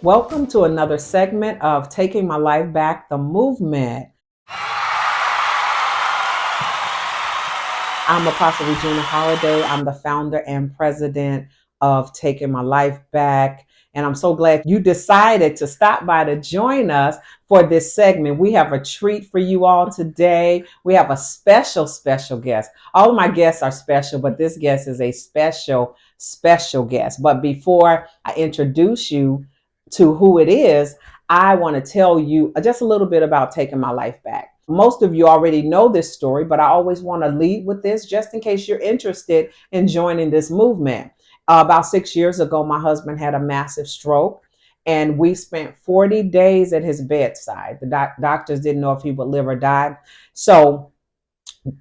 Welcome to another segment of Taking My Life Back, the movement. I'm Apostle Brieanna Holliday. I'm the founder and president of Taking My Life Back. And I'm so glad you decided to stop by to join us for this segment. We have a treat for you all today. We have a special guest. All of my guests are special, but this guest is a special guest. But before I introduce you to who it is, I want to tell you just a little bit about Taking My Life Back. Most of you already know this story, but I always want to lead with this just in case you're interested in joining this movement. About 6 years ago, my husband had a massive stroke, and we spent 40 days at his bedside. The doctors didn't know if he would live or die. So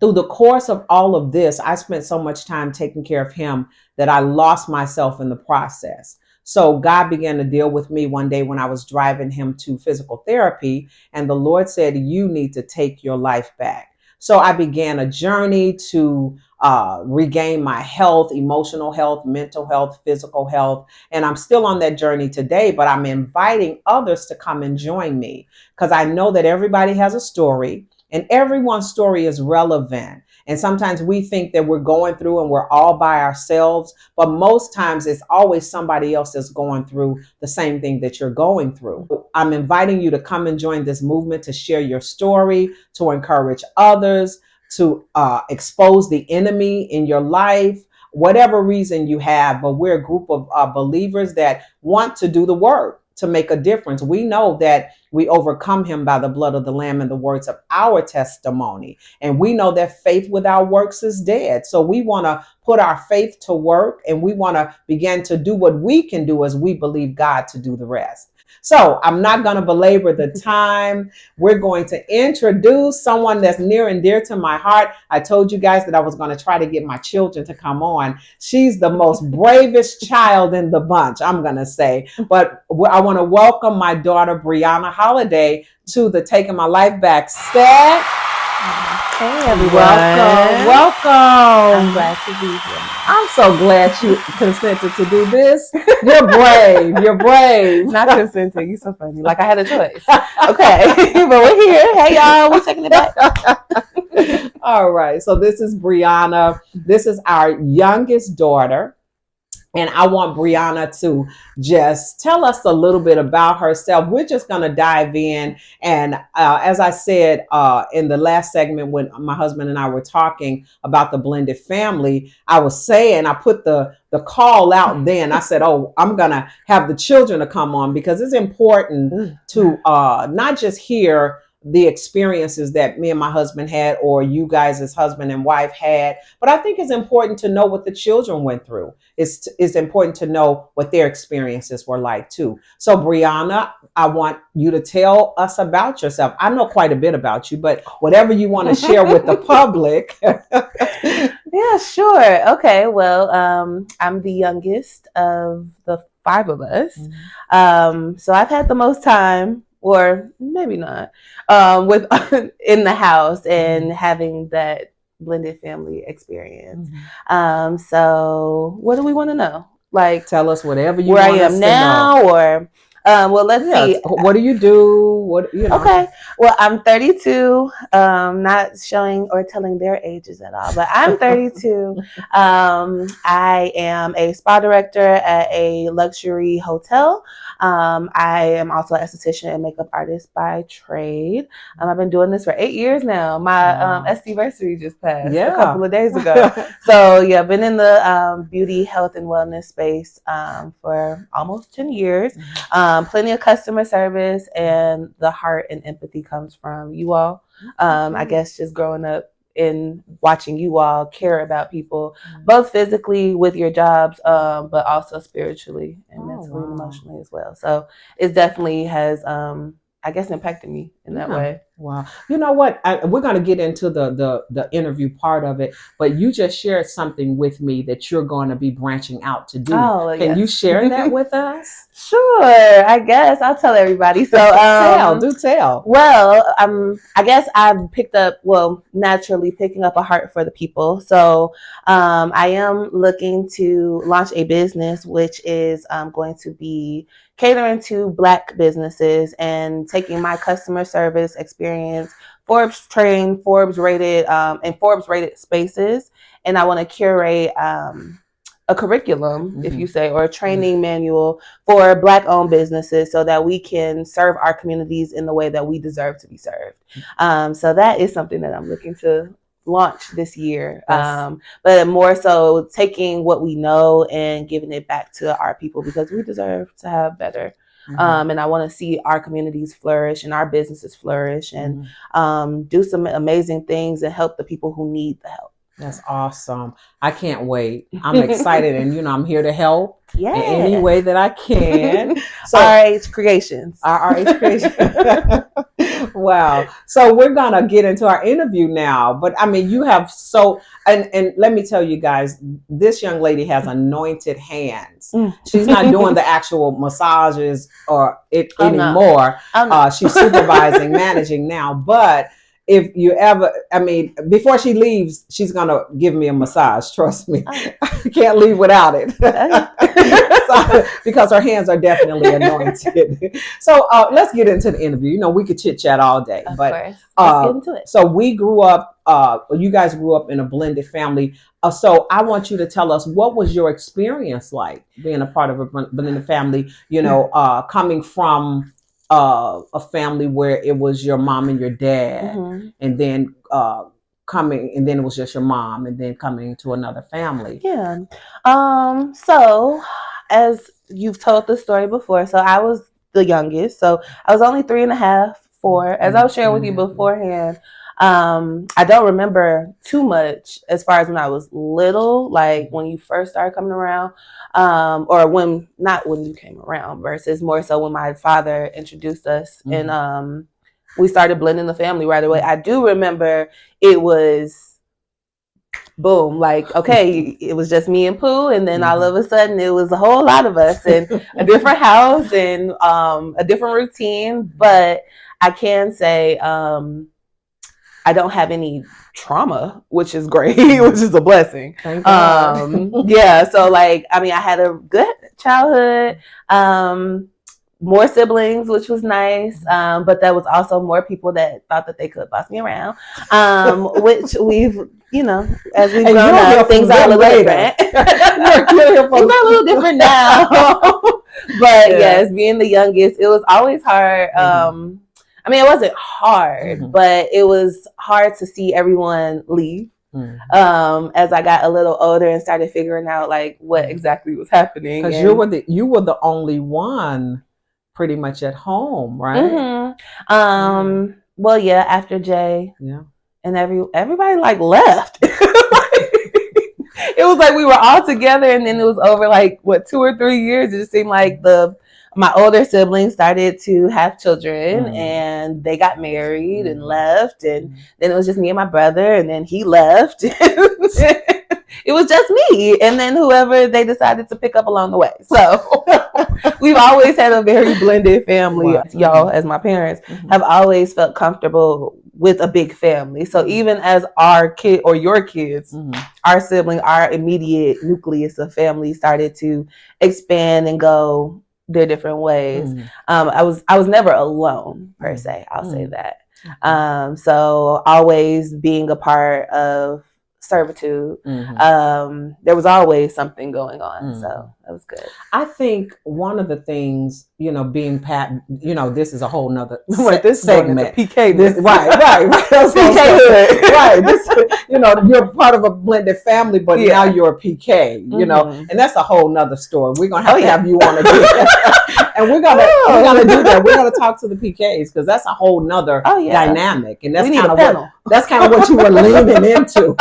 through the course of all of this, I spent so much time taking care of him that I lost myself in the process. So God began to deal with me one day when I was driving him to physical therapy, and the Lord said, you need to take your life back. So I began a journey to regain my health, emotional health, mental health, physical health. And I'm still on that journey today, but I'm inviting others to come and join me because I know that everybody has a story and everyone's story is relevant. And sometimes we think that we're going through and we're all by ourselves, but most times it's always somebody else that's going through the same thing that you're going through. I'm inviting you to come and join this movement, to share your story, to encourage others, to expose the enemy in your life, whatever reason you have. But we're a group of believers that want to do the work to make a difference. We know that we overcome him by the blood of the Lamb and the words of our testimony. And we know that faith without works is dead. So we want to put our faith to work, and we want to begin to do what we can do as we believe God to do the rest. So I'm not going to belabor the time. We're going to introduce someone that's near and dear to my heart. I told you guys that I was going to try to get my children to come on. She's the most bravest child in the bunch, I'm going to say. But I want to welcome my daughter, Brieanna Holliday, to the Taking My Life Back set. Hey everyone. Welcome. I'm glad to be here. I'm so glad you consented to do this. You're brave. Not consenting. You're so funny. Like I had a choice. Okay. But we're here. Hey y'all, we're taking it back. All right. So this is Brieanna. This is our youngest daughter. And I want Brieanna to just tell us a little bit about herself. We're just going to dive in. And as I said in the last segment, when my husband and I were talking about the blended family, I was saying, I put the call out then. I said, oh, I'm going to have the children to come on because it's important to not just hear the experiences that me and my husband had, or you guys as husband and wife had. But I think it's important to know what the children went through. It's important to know what their experiences were like too. So Brieanna, I want you to tell us about yourself. I know quite a bit about you, but whatever you want to share with the public. Yeah, sure. Okay. Well, I'm the youngest of the five of us. So I've had the most time, or maybe not, with in the house and having that blended family experience. So what do we want to know? Like, tell us whatever you where want I am now, or well, let's see. What do you do? Okay. Well, I'm 32. Not showing or telling their ages at all, but I'm 32. I am a spa director at a luxury hotel. I am also an esthetician and makeup artist by trade. I've been doing this for 8 years now. My anniversary just passed a couple of days ago. So yeah, I've been in the beauty, health, and wellness space for almost 10 years. Plenty of customer service, and the heart and empathy comes from you all. I guess just growing up and watching you all care about people, both physically with your jobs, but also spiritually and mentally and emotionally as well. So it definitely has, I guess, impacted me in that way. Wow. You know what? We're going to get into the interview part of it, but you just shared something with me that you're going to be branching out to do. Oh, Can you share that with us? Sure, I guess I'll tell everybody. So, do tell. Well, I guess I've picked up, naturally picking up a heart for the people. So, I am looking to launch a business, which is going to be catering to Black businesses and taking my customer service experience, Forbes trained, Forbes rated, and Forbes rated spaces, and I want to curate a curriculum, if you say, or a training manual for Black owned businesses so that we can serve our communities in the way that we deserve to be served. So that is something that I'm looking to launch this year. But more so taking what we know and giving it back to our people because we deserve to have better. And I want to see our communities flourish and our businesses flourish and do some amazing things and help the people who need the help. That's awesome. I can't wait. I'm excited. And, I'm here to help in any way that I can. So, RH Creations. RH Creations. Wow. So we're going to get into our interview now. But, you have and let me tell you guys, this young lady has anointed hands. She's not doing the actual massages or anymore. No. She's supervising, managing now. But if you ever, before she leaves, she's going to give me a massage. Trust me. I can't leave without it. Because her hands are definitely anointed. So let's get into the interview. We could chit chat all day. Of course. Let's get into it. So we grew up, you guys grew up in a blended family. So I want you to tell us, what was your experience like being a part of a blended family, coming from a family where it was your mom and your dad, and then and then it was just your mom, and then coming to another family. Yeah. So as you've told the story before, so I was the youngest, so I was only 3.5, 4. As I was sharing with you beforehand, I don't remember too much as far as when I was little, like when you first started coming around, or not when you came around, versus more so when my father introduced us and we started blending the family right away. I do remember it was boom, like, okay, it was just me and Pooh, and then all of a sudden it was a whole lot of us in a different house and a different routine. But I can say I don't have any trauma, which is great, which is a blessing. Thank God. Yeah, so like, I had a good childhood, more siblings, which was nice, but there was also more people that thought that they could boss me around, which we've, as we've grown up, things are a little different. Things are a little different now. But yes, being the youngest, it was always hard. It wasn't hard, but it was hard to see everyone leave. As I got a little older and started figuring out like what exactly was happening. Because you were the only one pretty much at home, right? Well, yeah, after Jay, and everybody like left. It was like we were all together, and then it was over like 2 or 3 years. It just seemed like my older siblings started to have children and they got married and left, and then it was just me and my brother, and then he left. It was just me and then whoever they decided to pick up along the way. So we've always had a very blended family. Wow. Y'all, as my parents, have always felt comfortable with a big family. So even as our kid or your kids, our sibling, our immediate nucleus of family started to expand and go their different ways. I was never alone per se. I'll say that. So always being a part of servitude. There was always something going on. So that was good. I think one of the things, being this is a whole nother this segment. PK. Right. That's PK. Right. This, you're part of a blended family, but now you're a PK, and that's a whole nother story. We're going to have to have you on again. And we're gonna do that. We're gonna talk to the PKs because that's a whole nother dynamic, and that's kind of what you were leaning into.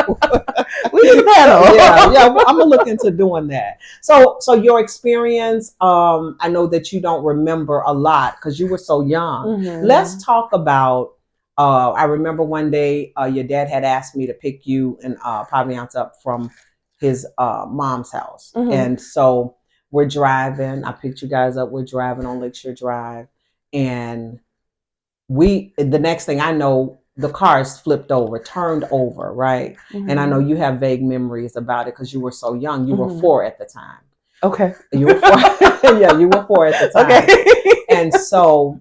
We need a panel. yeah. I'm gonna look into doing that. So your experience. I know that you don't remember a lot because you were so young. Mm-hmm. Let's talk about. I remember one day your dad had asked me to pick you and Paviance up from his mom's house, and so we're driving. I picked you guys up. We're driving on Lakeshore Drive, and the next thing I know, the car is flipped over, turned over, right? And I know you have vague memories about it because you were so young. You were 4 at the time. Okay. You were 4. Yeah, you were 4 at the time. Okay. And so,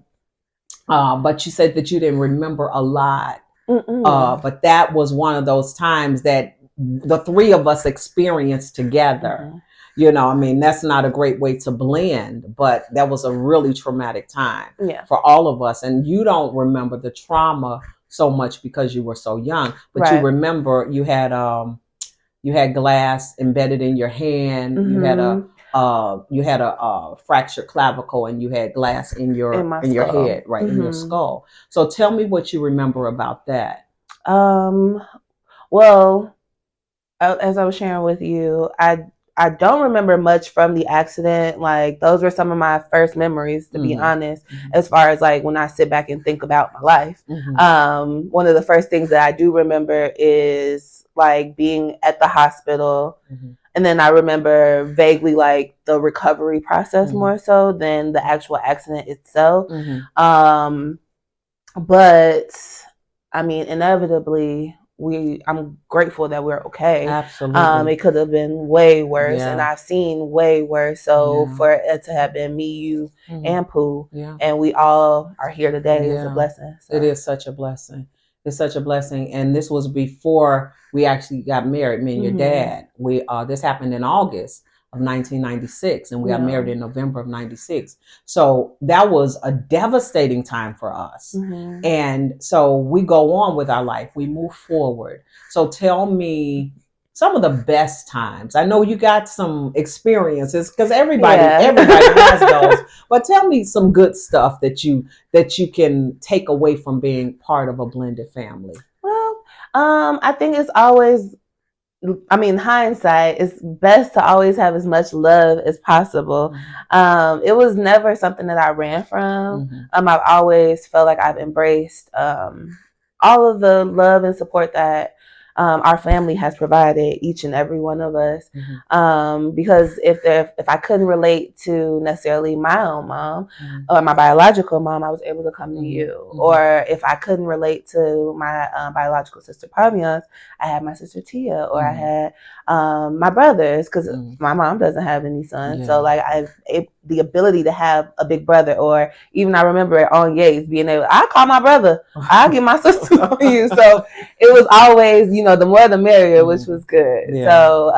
but you said that you didn't remember a lot. But that was one of those times that the 3 of us experienced together. You know, I mean, that's not a great way to blend, but that was a really traumatic time for all of us. And you don't remember the trauma so much because you were so young, but you remember you had glass embedded in your hand. You had a fractured clavicle, and you had glass in your head, right, in your skull. So tell me what you remember about that. Well, as I was sharing with you, I don't remember much from the accident. Like, those were some of my first memories, to be honest, as far as like when I sit back and think about my life. One of the first things that I do remember is like being at the hospital. And then I remember vaguely like the recovery process more so than the actual accident itself. But I mean, inevitably, I'm grateful that we're okay. Absolutely. It could have been way worse, and I've seen way worse. So for it to have been me, you, and Pooh, and we all are here today is a blessing. So. It is such a blessing. It's such a blessing. And this was before we actually got married, me and your dad. This happened in August of 1996, and we got married in November of 96. So that was a devastating time for us. And so we go on with our life. We move forward. So tell me some of the best times. I know you got some experiences because everybody has those. But tell me some good stuff that you can take away from being part of a blended family. Well, I think it's always, I mean, hindsight, it's best to always have as much love as possible. It was never something that I ran from. I've always felt like I've embraced all of the love and support that our family has provided each and every one of us. Because if I couldn't relate to necessarily my own mom or my biological mom, I was able to come to you. Or if I couldn't relate to my biological sister Paviance, I had my sister Tia, or I had my brothers, because my mom doesn't have any sons. So like the ability to have a big brother, or even I remember on Yates being able, I call my brother, I'll get my sister on you. So it was always, the more the merrier, which was good. So,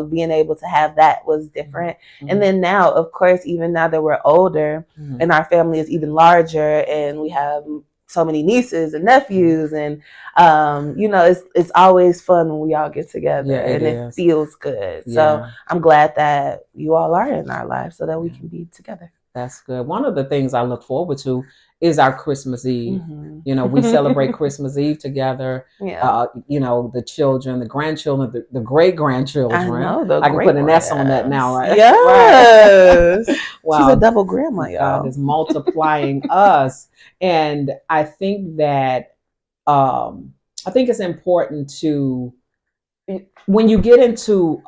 being able to have that was different. And then now, of course, even now that we're older and our family is even larger and we have so many nieces and nephews, and it's always fun when we all get together, and it feels good. So I'm glad that you all are in our lives so that we can be together. That's good. One of the things I look forward to is our Christmas Eve. We celebrate Christmas Eve together. The children, the grandchildren, the great grandchildren. I can put an S on that now, right? Yes. Wow. She's a double grandma, y'all. God is multiplying us. And I think that it's important to, when you get into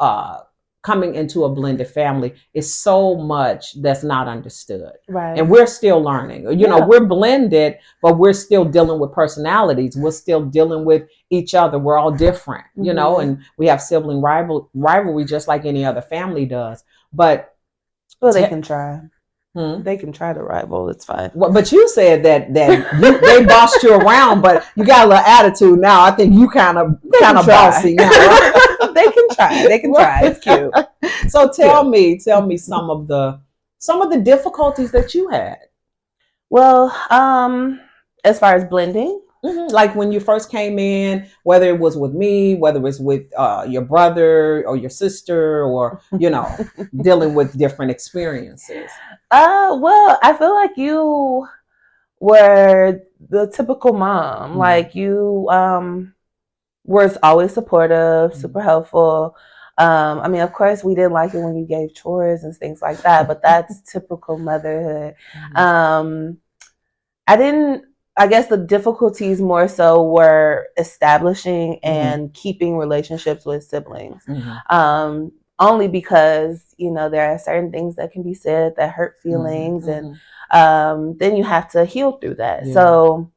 coming into a blended family, is so much that's not understood. Right. And we're still learning. We're blended, but we're still dealing with personalities. We're still dealing with each other. We're all different, and we have sibling rivalry just like any other family does. But they can try. They can try to rival. It's fine. Well, but you said that they bossed you around, but you got a little attitude now. I think you kind of bossy now. Right? They can try. They can try. It's cute. So tell me some of the difficulties that you had. Well, as far as blending. Like when you first came in, whether it was with me, whether it was with your brother or your sister, or dealing with different experiences. Well, I feel like you were the typical mom. Like you were always supportive, super helpful. I mean, of course, we didn't like it when you gave chores and things like that, but that's typical motherhood. I didn't. I guess the difficulties more so were establishing and keeping relationships with siblings. Only because there are certain things that can be said that hurt feelings, and then you have to heal through that. Yeah. So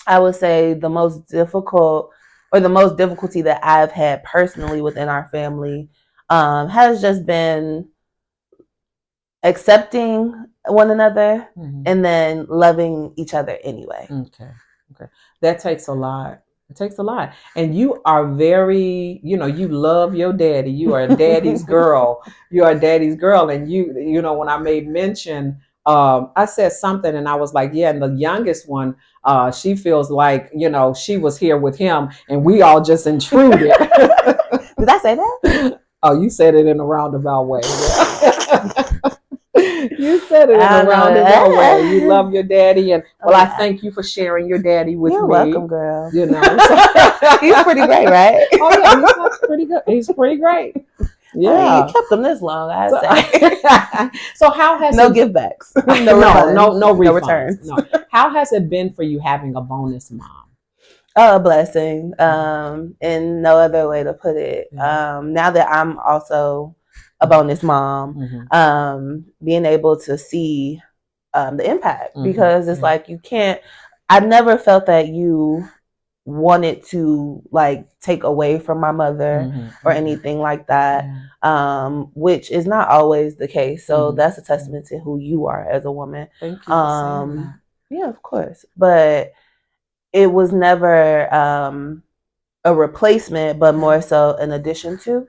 I would say the most difficulty that I've had personally within our family has just been accepting one another and then loving each other anyway. Okay. That takes a lot. It takes a lot. And you are very, you love your daddy. You are a daddy's girl. You are a daddy's girl. And when I made mention, I said something and I was like, yeah, and the youngest one, she feels like, she was here with him and we all just intruded. Did I say that? Oh, you said it in a roundabout way. Yeah. You said it in a roundabout way. You love your daddy, and I thank you for sharing your daddy with me. You're welcome, girl. He's pretty great, right? Oh yeah, he's pretty good. He's pretty great. Yeah, you kept them this long. I say. So how has no givebacks? No returns. No. How has it been for you having a bonus mom? Oh, a blessing, and no other way to put it. Now that I'm also a bonus mom, being able to see the impact, because it's like I never felt that you wanted to like take away from my mother or anything like that, which is not always the case. So that's a testament to who you are as a woman. Thank you for saying that. Yeah, of course. But it was never a replacement, but more so an addition to.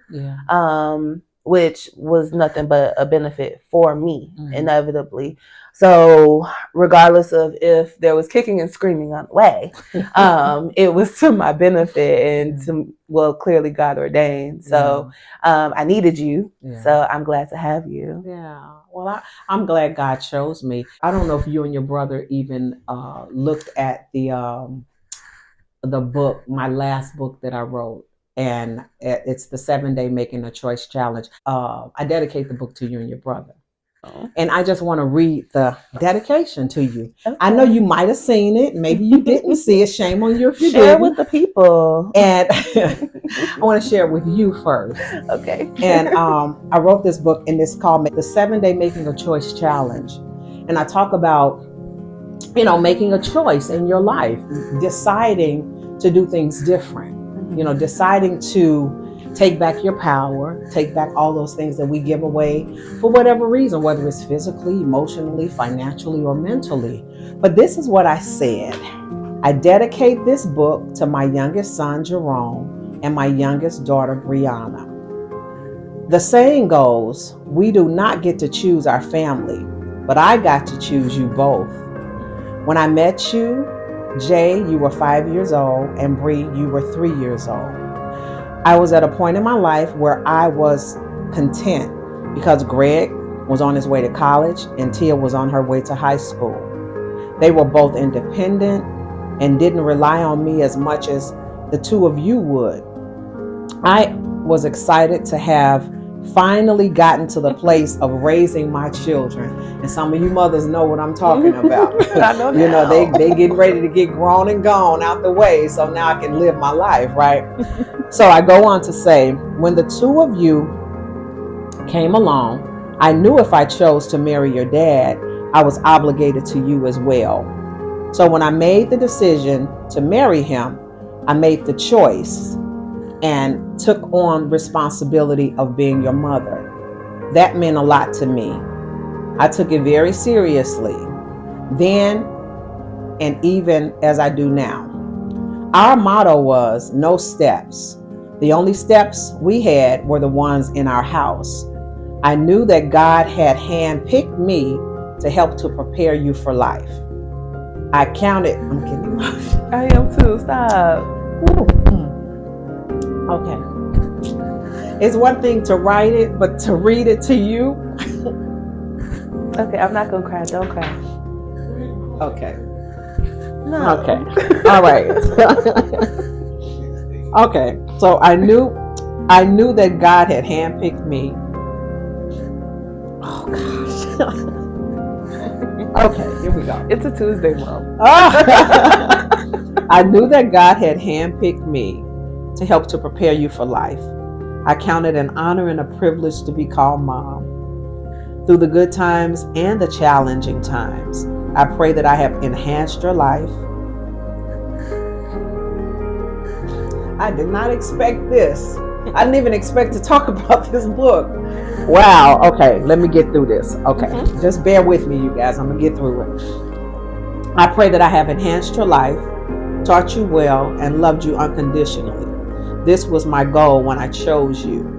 Which was nothing but a benefit for me, inevitably. So regardless of if there was kicking and screaming on the way, it was to my benefit and clearly God ordained. So I needed you. So I'm glad to have you. Yeah. Well, I'm glad God chose me. I don't know if you and your brother even looked at the book, my last book that I wrote. And it's the 7-day Making a Choice Challenge. I dedicate the book to you and your brother. And I just want to read the dedication to you. Okay. I know you might have seen it. Maybe you didn't see it. Shame on you if you didn't. Share with the people. And I want to share it with you first. Okay. And I wrote this book, and it's called the 7-day Making a Choice Challenge. And I talk about, making a choice in your life, deciding to do things different. Deciding to take back your power, take back all those things that we give away for whatever reason, whether it's physically, emotionally, financially, or mentally. But this is what I said. I dedicate this book to my youngest son, Jerome, and my youngest daughter, Brieanna. The saying goes, we do not get to choose our family, but I got to choose you both. When I met you, Jay, you were 5 years old, and Bree, you were 3 years old. I was at a point in my life where I was content because Greg was on his way to college and Tia was on her way to high school. They were both independent and didn't rely on me as much as the two of you would. I was excited to have finally gotten to the place of raising my children. And some of you mothers know what I'm talking about. I know now. They getting ready to get grown and gone out the way, so now I can live my life, right? So I go on to say, when the two of you came along, I knew if I chose to marry your dad, I was obligated to you as well. So when I made the decision to marry him, I made the choice and took on responsibility of being your mother. That meant a lot to me. I took it very seriously then and even as I do now. Our motto was no steps. The only steps we had were the ones in our house. I knew that God had handpicked me to help to prepare you for life. I counted. I'm getting emotional. I am too. Stop. Okay. It's one thing to write it, but to read it to you. Okay, I'm not gonna cry. Don't cry. Okay. No. Okay. All right. Okay. So I knew that God had handpicked me. Oh gosh. Okay, here we go. It's a Tuesday, Mom. I knew that God had handpicked me to help to prepare you for life. I counted an honor and a privilege to be called mom. Through the good times and the challenging times, I pray that I have enhanced your life. I did not expect this. I didn't even expect to talk about this book. Wow. Okay, let me get through this. Okay, just bear with me, you guys. I'm going to get through it. I pray that I have enhanced your life, taught you well, and loved you unconditionally. This was my goal when I chose you.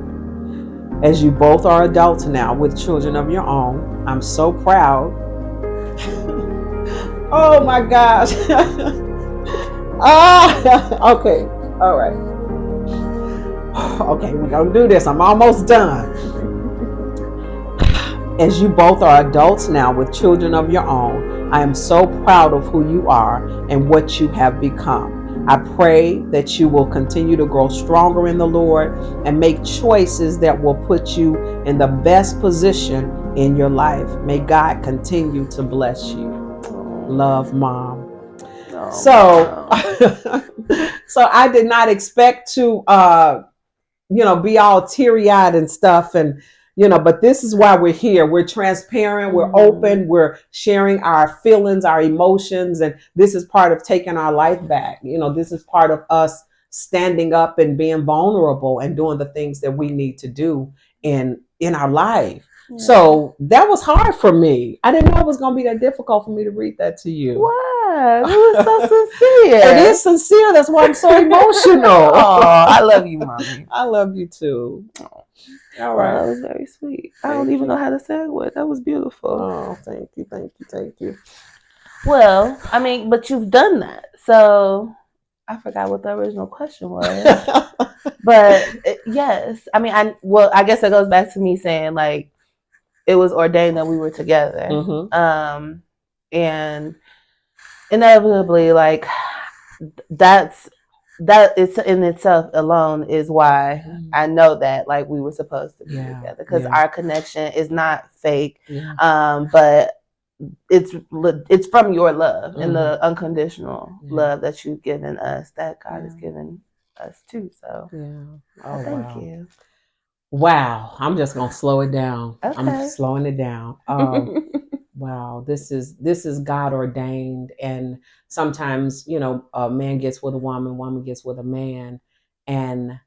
As you both are adults now with children of your own, I'm so proud. Oh my gosh. Okay. All right. Okay, we're going to do this. I'm almost done. As you both are adults now with children of your own, I am so proud of who you are and what you have become. I pray that you will continue to grow stronger in the Lord and make choices that will put you in the best position in your life. May God continue to bless you. Love, Mom. So I did not expect to be all teary-eyed and stuff, and but this is why we're here. We're transparent, we're open, we're sharing our feelings, our emotions, and this is part of taking our life back. This is part of us standing up and being vulnerable and doing the things that we need to do in our life. Yeah. So that was hard for me. I didn't know it was going to be that difficult for me to read that to you. Wow, it was so sincere. It is sincere. That's why I'm so emotional. Oh, I love you, Mommy. I love you too. Oh. All right. Well, that was very sweet. I don't even know how to segue. That was beautiful. Oh, thank you. Well, I mean, but you've done that. So I forgot what the original question was. But yes, I mean, I guess it goes back to me saying like it was ordained that we were together. And inevitably, like that it's in itself alone is why I know that like we were supposed to be together, because our connection is not fake, but it's from your love and the unconditional love that you've given us, that God has given us too. So thank you. Wow, I'm just gonna slow it down. Okay. I'm slowing it down. Wow, this is God ordained, and sometimes a man gets with a woman gets with a man, and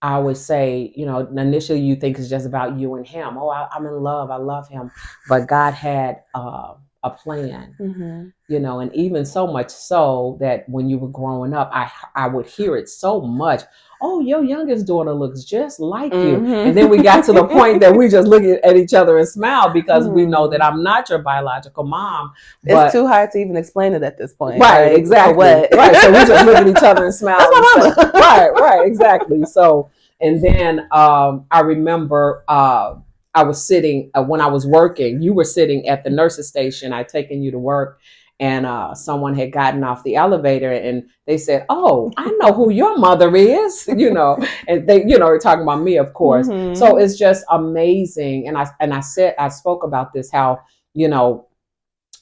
I always say, initially you think it's just about you and him. Oh, I'm in love, I love him, but God had a plan, and even so much so that when you were growing up, I would hear it so much. Oh, your youngest daughter looks just like you. And then we got to the point that we just look at each other and smile because we know that I'm not your biological mom. But it's too hard to even explain it at this point. Right, exactly. Right. So we just look at each other and smile. That's my mama. Right, exactly. So, and then I remember I was sitting, when I was working, you were sitting at the nurse's station. I'd taken you to work, and someone had gotten off the elevator and they said, oh, I know who your mother is, and they, are talking about me, of course. So it's just amazing. And I spoke about this, how,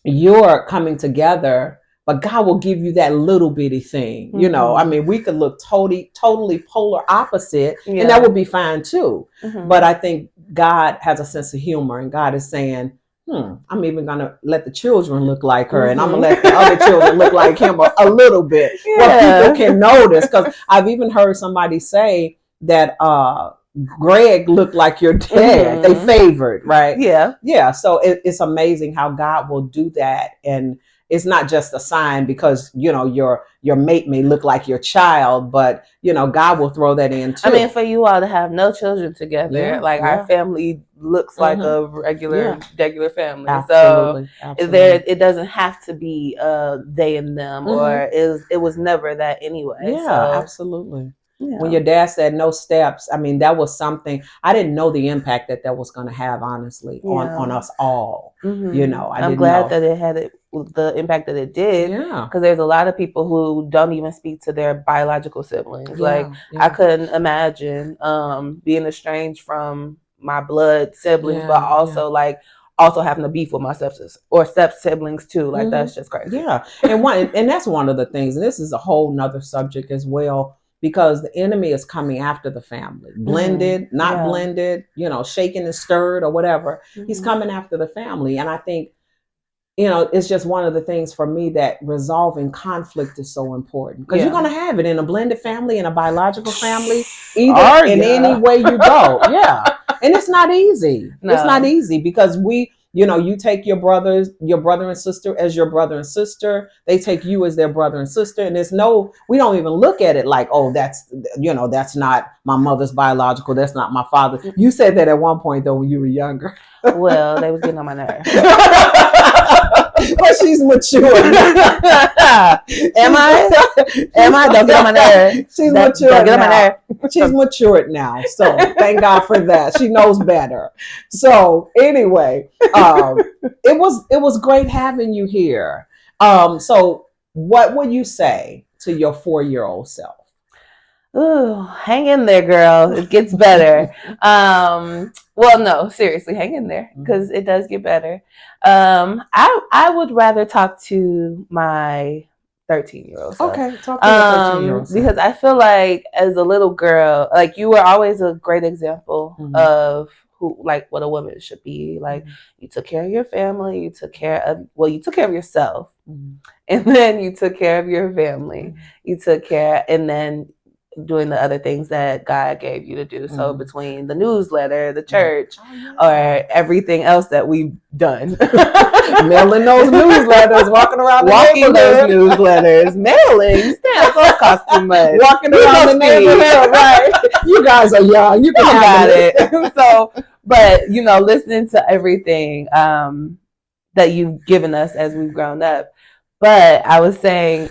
you're coming together, but God will give you that little bitty thing. I mean, we could look totally polar opposite, and that would be fine too. But I think God has a sense of humor, and God is saying, I'm even going to let the children look like her, and I'm going to let the other children look like him a little bit. What people can notice, because I've even heard somebody say that Greg looked like your dad. They favored, right? Yeah. So it's amazing how God will do that, and it's not just a sign because your mate may look like your child, but God will throw that in too. I mean, for you all to have no children together, like our family looks like a regular family. Absolutely, So absolutely. it doesn't have to be they and them, or it was never that anyway. Yeah, So absolutely. When your dad said no steps, I mean, that was something I didn't know the impact that was going to have, honestly, on us all. I I'm didn't glad know that it had the impact that it did. Yeah. Because there's a lot of people who don't even speak to their biological siblings. Like I Yeah. couldn't imagine being estranged from my blood siblings, but Yeah, also like also having to beef with my stepsisters or step siblings too. Like that's just crazy. Yeah. And that's one of the things, and this is a whole nother subject as well, because the enemy is coming after the family. Blended, not blended, shaken and stirred or whatever. He's coming after the family. And I think, it's just one of the things for me that resolving conflict is so important, because you're going to have it in a blended family, in a biological family, either in any way you go. Yeah. And it's not easy. No. It's not easy because you take your brother and sister as your brother and sister. They take you as their brother and sister. And we don't even look at it like, oh, that's not my mother's biological. That's not my father. You said that at one point, though, when you were younger. Well, they was getting on my nerves. But she's mature. Am I? Don't get on my nerves. She's mature. Get on my nerves. She's matured now, so thank God for that. She knows better. So anyway, it was great having you here. So what would you say to your 4-year-old self? Ooh, hang in there, girl. It gets better. Well, no, seriously, hang in there because it does get better. I would rather talk to my 13-year-old self. Okay, talk to your 13-year-old self. Because I feel like as a little girl, like you were always a great example of what a woman should be. Like you took care of your family, you took care of yourself, and then you took care of your family. You took care, and then doing the other things that God gave you to do. So between the newsletter, the church, or everything else that we've done, mailing those newsletters, walking around the newsletters, mailing stamps, all cost too much. Walking around the neighborhood, right? You guys are young. You can got it. So, but listening to everything that you've given us as we've grown up. But I was saying,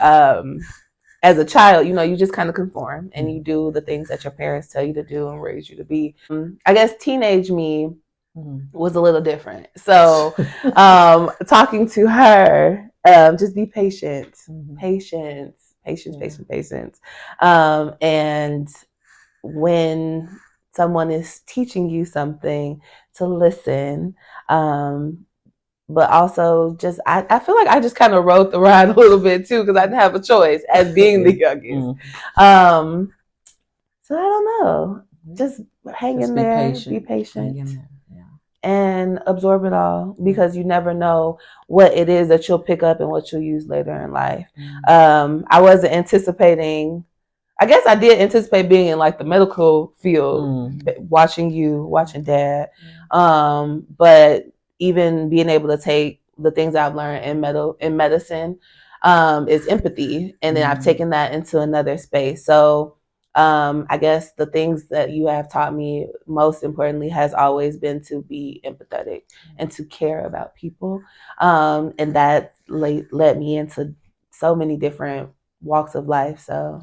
as a child, you just kind of conform and you do the things that your parents tell you to do and raise you to be. I guess teenage me was a little different. So talking to her, just be patient, patience. And when someone is teaching you something, to listen. But also just I feel like I just kind of rode the ride a little bit too, because I didn't have a choice as being the youngest. So I don't know. Just hang in there, be patient, and absorb it all, because you never know what it is that you'll pick up and what you'll use later in life. I wasn't anticipating. I guess I did anticipate being in like the medical field, watching Dad, but even being able to take the things I've learned in medicine is empathy, and then I've taken that into another space. So I guess the things that you have taught me most importantly has always been to be empathetic and to care about people, and that led me into so many different walks of life. So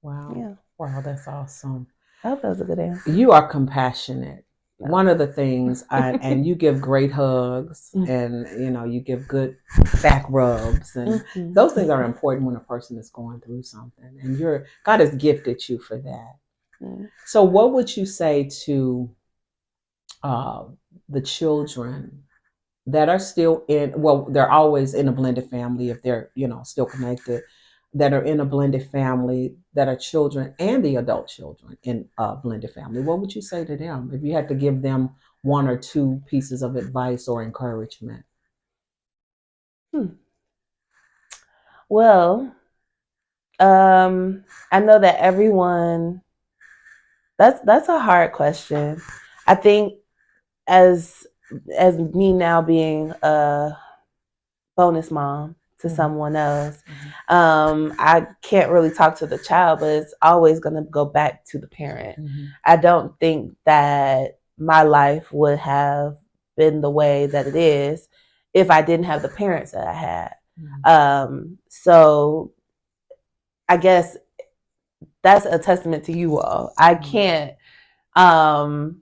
wow, that's awesome. I hope that was a good answer. You are compassionate. One of the things, and you give great hugs, and you give good back rubs, and those things are important when a person is going through something, and God has gifted you for that. So what would you say to the children that are still they're always in a blended family, if they're still connected, that are in a blended family, that are children and the adult children in a blended family? What would you say to them if you had to give them one or two pieces of advice or encouragement? Well, I know that everyone, that's a hard question. I think as me now being a bonus mom to Mhm. someone else. I can't really talk to the child, but it's always going to go back to the parent. I don't think that my life would have been the way that it is if I didn't have the parents that I had. So I guess that's a testament to you all. Um,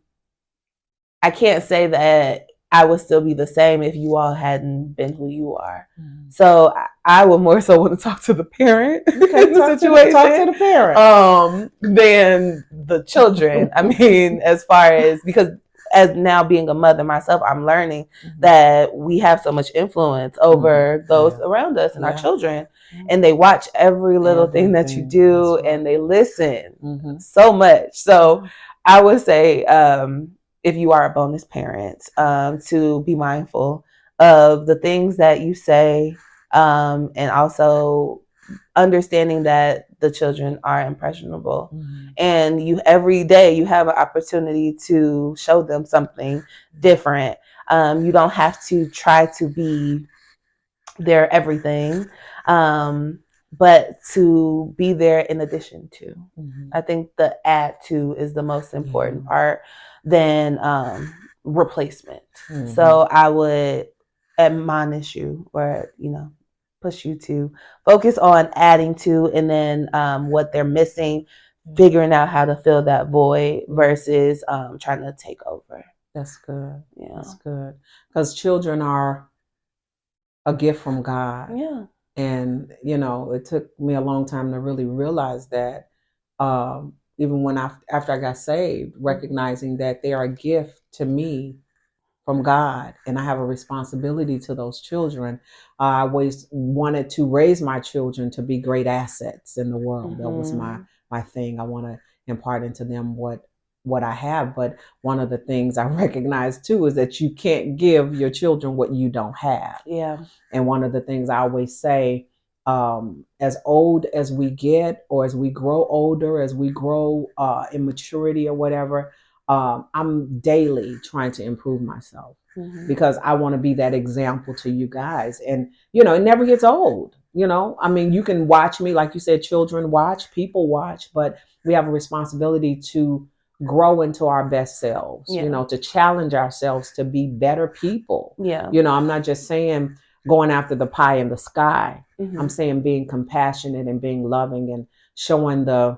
I can't say that I would still be the same if you all hadn't been who you are. So I would more so want to talk to the parent in the situation. Talk to the parent. Than the children. I mean, as far as, because as now being a mother myself, I'm learning that we have so much influence over those around us and our children. And they watch every little thing that you do, and they listen so much. So I would say, if you are a bonus parent, to be mindful of the things that you say, and also understanding that the children are impressionable, and you every day you have an opportunity to show them something different. You don't have to try to be their everything, but to be there in addition to. I think the add to is the most important part than replacement. So I would admonish you, or push you to focus on adding to, and then what they're missing, figuring out how to fill that void versus trying to take over. That's good. Yeah, that's good, because children are a gift from God. Yeah. And it took me a long time to really realize that. Even when after I got saved, recognizing that they are a gift to me from God, and I have a responsibility to those children. I always wanted to raise my children to be great assets in the world. That was my thing. I want to impart into them what I have. But one of the things I recognize too is that you can't give your children what you don't have. Yeah. And one of the things I always say, as old as we get, or as we grow older, as we grow in maturity or whatever, I'm daily trying to improve myself, because I want to be that example to you guys. And, it never gets old. I mean, you can watch me, like you said, children watch, people watch, but we have a responsibility to grow into our best selves, to challenge ourselves to be better people. Yeah. I'm not just saying going after the pie in the sky. I'm saying being compassionate and being loving, and showing the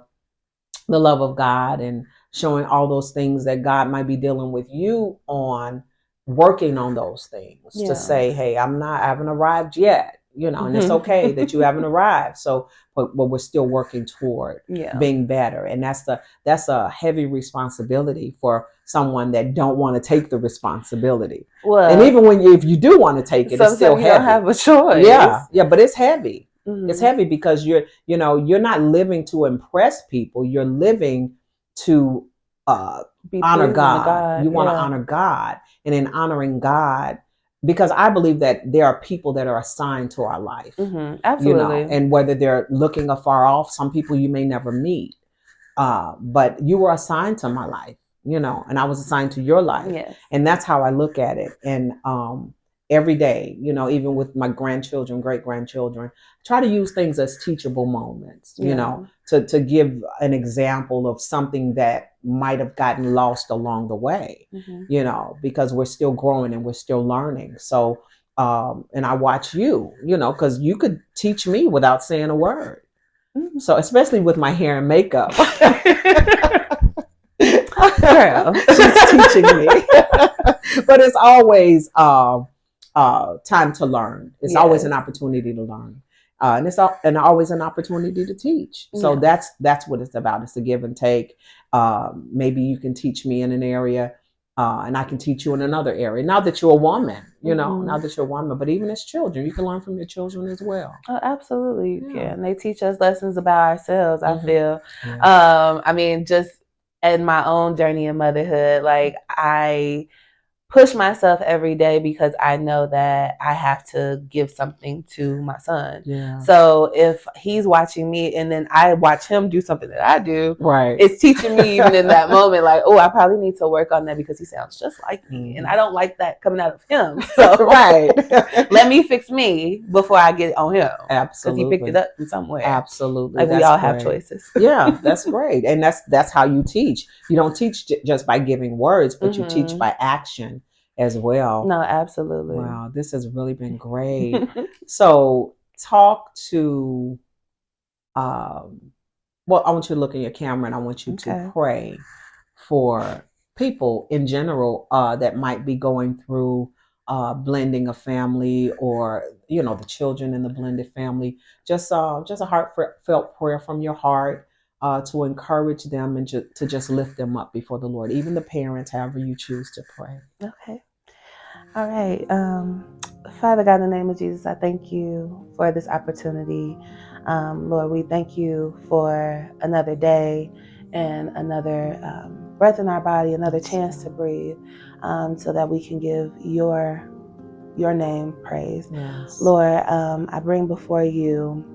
love of God, and showing all those things that God might be dealing with you on, working on those things to say, hey, I haven't arrived yet, and it's okay that you haven't arrived. So, but we're still working toward being better. And that's a heavy responsibility for someone that don't want to take the responsibility. Well, and even if you do want to take it, it's still heavy. You don't have a choice. Yeah, but it's heavy. It's heavy because you're not living to impress people. You're living to honor God. You want to honor God, and in honoring God, because I believe that there are people that are assigned to our life. Absolutely. And whether they're looking afar off, some people you may never meet, but you were assigned to my life, and I was assigned to your life. Yes. And that's how I look at it. And every day, even with my grandchildren, great grandchildren, try to use things as teachable moments, to give an example of something that might have gotten lost along the way, because we're still growing and we're still learning. So, and I watch you, because you could teach me without saying a word. So, especially with my hair and makeup. Girl, she's teaching me. But it's always time to learn. It's always an opportunity to learn, and it's always an opportunity to teach. So that's what it's about. It's the give and take. Maybe you can teach me in an area, and I can teach you in another area. Now that you're a woman, now that you're a woman, but even as children, you can learn from your children as well. Oh, absolutely, you can. They teach us lessons about ourselves. I feel. I mean, just in my own journey in motherhood, like I push myself every day because I know that I have to give something to my son. Yeah. So if he's watching me and then I watch him do something that I do, Right. it's teaching me even in that moment, like, oh, I probably need to work on that because he sounds just like me. And I don't like that coming out of him. So right. let me fix me before I get on him. Absolutely. Because he picked it up from somewhere. Absolutely. Like, we all have choices. Yeah, that's great. And that's how you teach. You don't teach just by giving words, but you teach by action as well. No, absolutely. Wow, this has really been great. So talk to, well, I want you to look in your camera and I want you to pray for people in general that might be going through blending a family, or the children in the blended family. Just a heartfelt prayer from your heart to encourage them and to just lift them up before the Lord, even the parents, however you choose to pray. Okay. All right. Father God, in the name of Jesus, I thank you for this opportunity. Lord, we thank you for another day and another breath in our body, another chance to breathe, so that we can give your name praise. Yes. Lord, I bring before you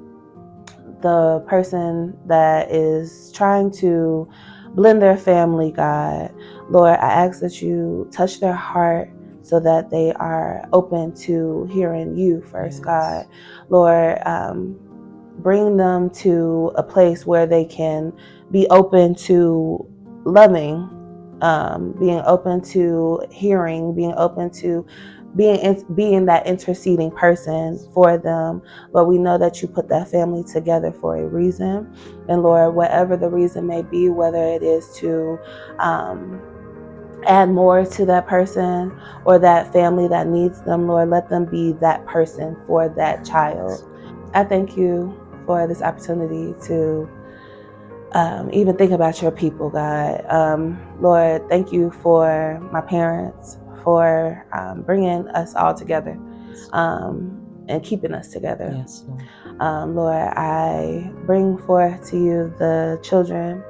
the person that is trying to blend their family, God. Lord, I ask that you touch their heart so that they are open to hearing you first, God. Lord, bring them to a place where they can be open to loving, being open to hearing, being open to being that interceding person for them. Lord, we know that you put that family together for a reason. And Lord, whatever the reason may be, whether it is to add more to that person or that family that needs them, Lord, let them be that person for that child. I thank you for this opportunity to even think about your people, God. Lord, thank you for my parents, for bringing us all together and keeping us together. Yes, Lord. Lord, I bring forth to you the children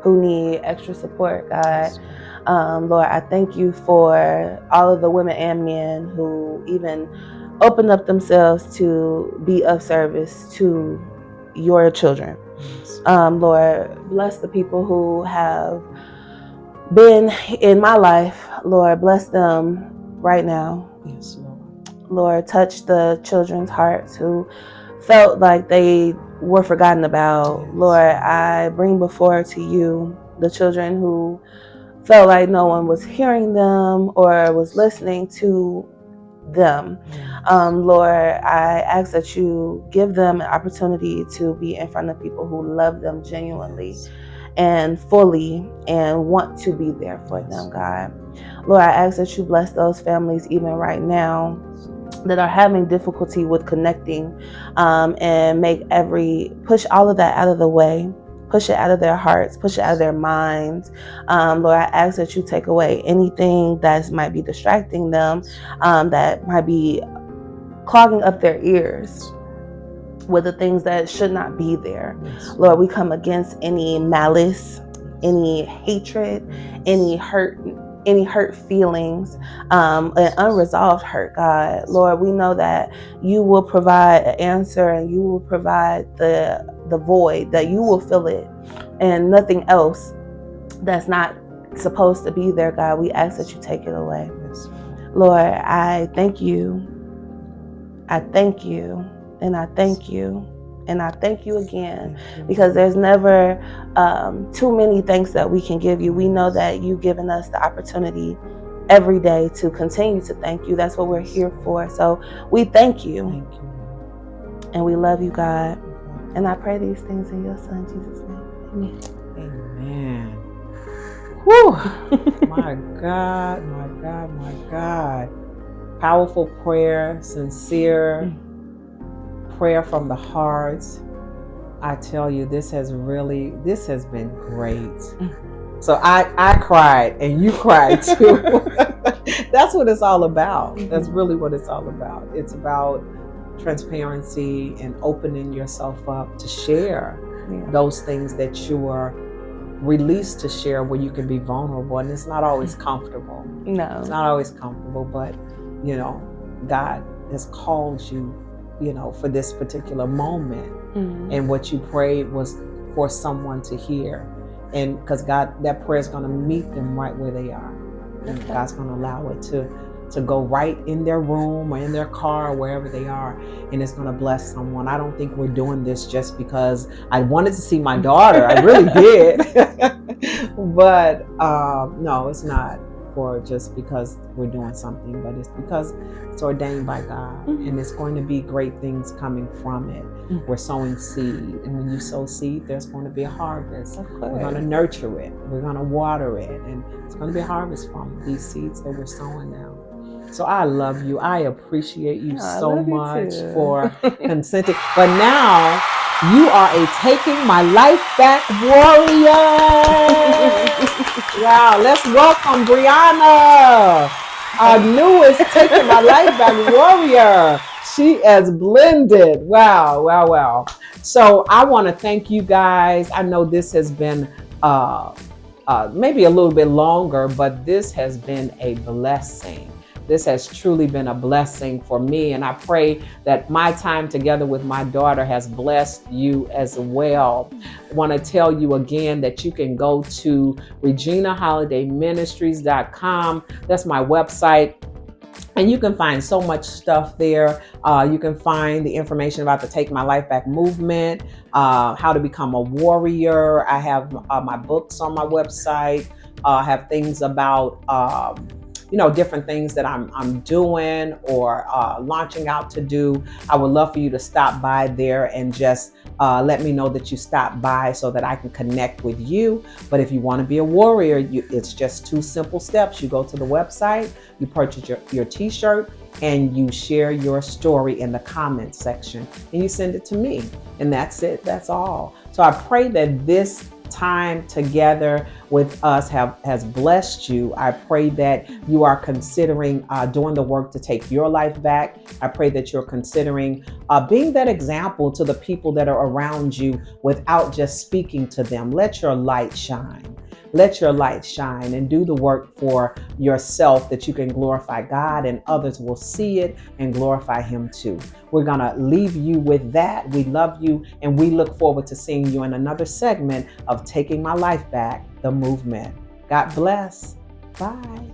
who need extra support, God. Yes, Lord, I thank you for all of the women and men who even opened up themselves to be of service to your children. Lord, bless the people who have been in my life. Lord, bless them right now. Yes, Lord. Lord, touch the children's hearts who felt like they were forgotten about. Yes. Lord, I bring before to you the children who felt like no one was hearing them or was listening to them. Lord, I ask that you give them an opportunity to be in front of people who love them genuinely and fully and want to be there for them, God. Lord, I ask that you bless those families even right now that are having difficulty with connecting, and push all of that out of the way. Push it out of their hearts, push it out of their minds. Lord, I ask that you take away anything that might be distracting them, that might be clogging up their ears with the things that should not be there. Yes. Lord, we come against any malice, any hatred, any hurt feelings, and unresolved hurt, God. Lord, we know that you will provide an answer and you will provide the void, that you will fill it, and nothing else that's not supposed to be there, God. We ask that you take it away. Yes. Lord, I thank you. I thank you. And I thank you. And I thank you again, because there's never too many thanks that we can give you. We know that you've given us the opportunity every day to continue to thank you. That's what we're here for. So we thank you. Thank you. And we love you, God. And I pray these things in your son, Jesus' name. Amen. Amen. Whew. My God, my God, my God. Powerful prayer, sincere prayer from the heart. I tell you, this has been great. So I cried and you cried too. That's what it's all about. That's really what it's all about. It's about transparency and opening yourself up to share those things that you are release to share where you can be vulnerable, and it's not always comfortable. No. It's not always comfortable, but God has called you, for this particular moment. And what you prayed was for someone to hear. And because God, that prayer is going to meet them right where they are. And God's going to allow it to go right in their room or in their car or wherever they are, and it's going to bless someone. I don't think we're doing this just because I wanted to see my daughter. I really did. But no, it's not for just because we're doing something, but it's because it's ordained by God, and it's going to be great things coming from it. We're sowing seed, and when you sow seed, there's going to be a harvest. We're going to nurture it, we're going to water it, and it's going to be a harvest from these seeds that we're sowing now. So I love you. I appreciate you so much for consenting. But now you are a Taking My Life Back warrior. Wow, let's welcome Brieanna, our newest Taking My Life Back warrior. She has blended. Wow. So I want to thank you guys. I know this has been maybe a little bit longer, but this has been a blessing. This has truly been a blessing for me, and I pray that my time together with my daughter has blessed you as well. I want to tell you again that you can go to reminisced.com. That's my website. And you can find so much stuff there. You can find the information about the Take My Life Back movement, how to become a warrior. I have my books on my website. I have things about different things that I'm doing or launching out to do. I would love for you to stop by there and just let me know that you stopped by so that I can connect with you. But if you want to be a warrior, it's just 2 simple steps. You go to the website, you purchase your t-shirt, and you share your story in the comments section, and you send it to me. And that's it. That's all. So I pray that this time together with us has blessed you. I pray that you are considering doing the work to take your life back. I pray that you're considering being that example to the people that are around you without just speaking to them. Let your light shine. Let your light shine and do the work for yourself that you can glorify God, and others will see it and glorify Him too. We're going to leave you with that. We love you, and we look forward to seeing you in another segment of Taking My Life Back, the movement. God bless. Bye.